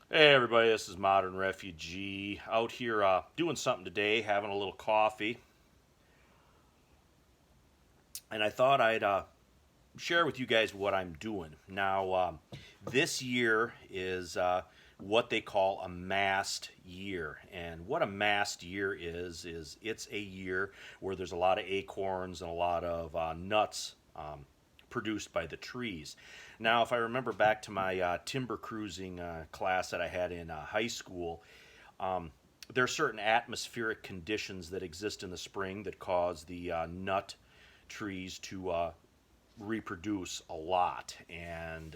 Hey everybody, this is Modern Refugee out here doing something today, having a little coffee, and I thought I'd share with you guys what I'm doing. Now, this year is what they call a mast year, and what a mast year is it's a year where there's a lot of acorns and a lot of nuts produced by the trees. Now, if I remember back to my timber cruising class that I had in high school, um, there are certain atmospheric conditions that exist in the spring that cause the nut trees to reproduce a lot. And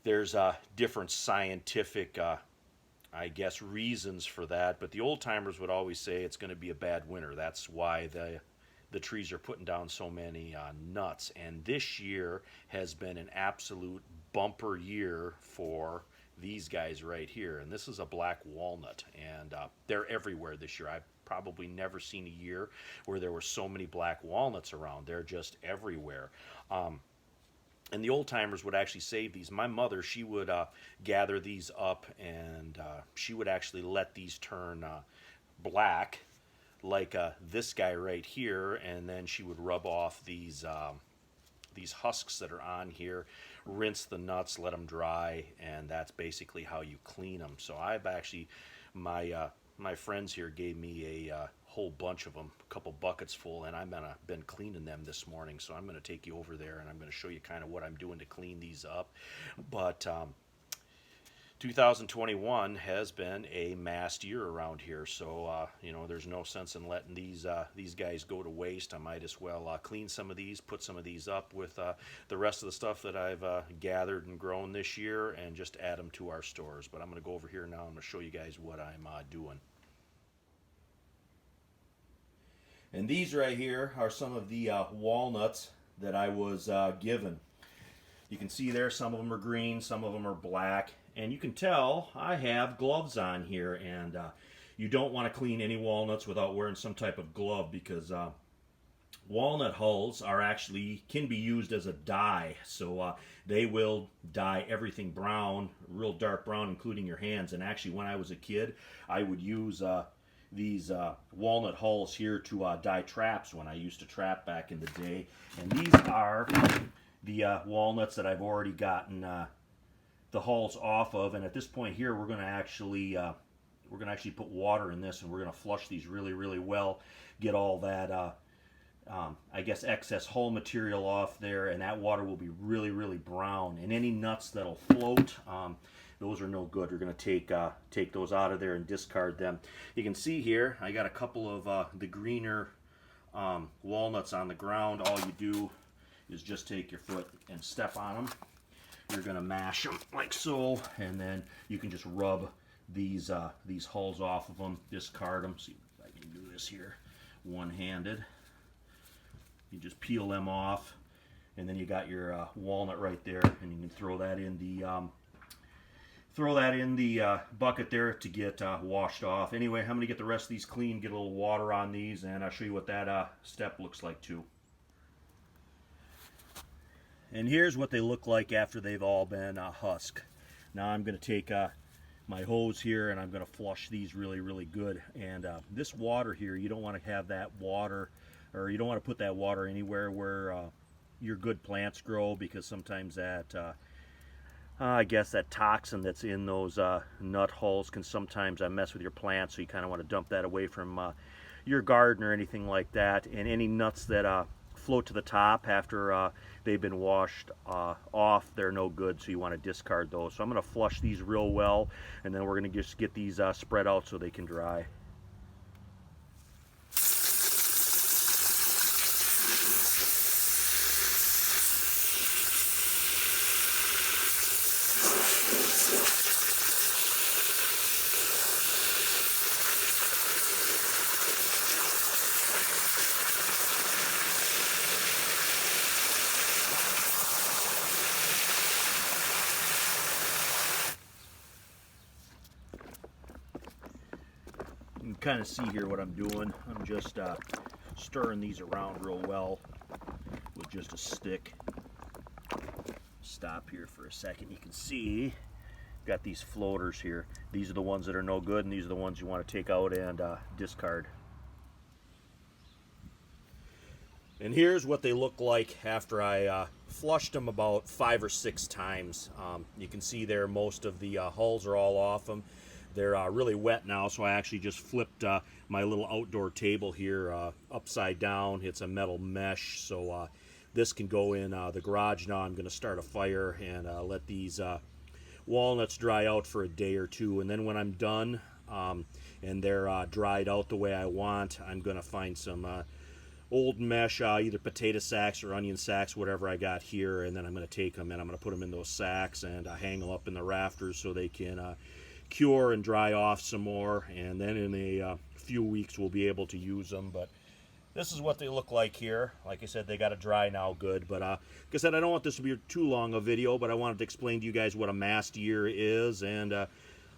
there's different scientific, I guess, reasons for that. But the old timers would always say it's going to be a bad winter. That's why the trees are putting down so many nuts. And this year has been an absolute bumper year for these guys right here. And this is a black walnut, and they're everywhere this year. I've probably never seen a year where there were so many black walnuts around. They're just everywhere. And the old timers would actually save these. My mother, she would gather these up, and she would actually let these turn black, like this guy right here, and then she would rub off these husks that are on here, rinse the nuts, let them dry, and that's basically how you clean them. So I've actually, my friends here gave me a whole bunch of them, a couple buckets full, and I've been cleaning them this morning. So I'm going to take you over there, and I'm going to show you kind of what I'm doing to clean these up. But 2021 has been a mast year around here, so there's no sense in letting these guys go to waste. I might as well clean some of these, put some of these up with the rest of the stuff that I've gathered and grown this year, and just add them to our stores. But I'm going to go over here now. I'm going to show you guys what I'm doing. And these right here are some of the walnuts that I was given. You can see there, some of them are green, some of them are black, and you can tell I have gloves on here, and you don't want to clean any walnuts without wearing some type of glove, because walnut hulls can be used as a dye. So they will dye everything brown, real dark brown, including your hands. And actually, when I was a kid, I would use these walnut hulls here to dye traps when I used to trap back in the day. And these are the walnuts that I've already gotten the hulls off of. And at this point here, we're going to actually put water in this, and we're going to flush these really, really well, get all that I guess excess hull material off there, and that water will be really, really brown. And any nuts that'll float, those are no good. We're going to take those out of there and discard them. You can see here I got a couple of the greener walnuts on the ground. All you do is just take your foot and step on them. You're going to mash them like so, and then you can just rub these hulls off of them, discard them. See if I can do this here one-handed. You just peel them off, and then you got your walnut right there, and you can throw that in the bucket there to get washed off. Anyway, I'm going to get the rest of these clean, get a little water on these, and I'll show you what that step looks like too. And here's what they look like after they've all been husked. Now I'm going to take my hose here, and I'm going to flush these really, really good. And this water here, you don't want to have that water, or you don't want to put that water anywhere where your good plants grow, because sometimes that I guess that toxin that's in those nut hulls can sometimes mess with your plants. So you kind of want to dump that away from your garden or anything like that. And any nuts that float to the top after they've been washed off, they're no good, so you want to discard those. So I'm going to flush these real well, and then we're going to just get these spread out so they can dry. You can kind of see here what I'm doing. I'm just stirring these around real well with just a stick. Stop here for a second. You can see got these floaters here. These are the ones that are no good, and these are the ones you want to take out and discard. And here's what they look like after I flushed them about 5 or 6 times. You can see there most of the hulls are all off them. They're really wet now, so I actually just flipped my little outdoor table here upside down. It's a metal mesh, so this can go in the garage now. I'm going to start a fire and let these walnuts dry out for a day or two. And then when I'm done and they're dried out the way I want, I'm going to find some old mesh, either potato sacks or onion sacks, whatever I got here, and then I'm going to take them and I'm going to put them in those sacks and hang them up in the rafters so they can cure and dry off some more, and then in a few weeks we'll be able to use them. But this is what they look like here. Like I said, they got to dry now good, but like I said, I don't want this to be too long a video, but I wanted to explain to you guys what a mast year is and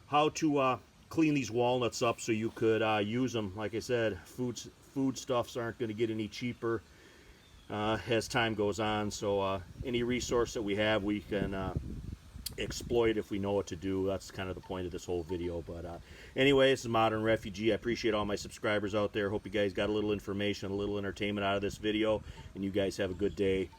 how to clean these walnuts up so you could use them. Like I said, foodstuffs aren't going to get any cheaper as time goes on, so any resource that we have we can exploit if we know what to do. That's kind of the point of this whole video. But anyway, this is Modern Refugee. I appreciate all my subscribers out there. Hope you guys got a little information, a little entertainment out of this video, and you guys have a good day.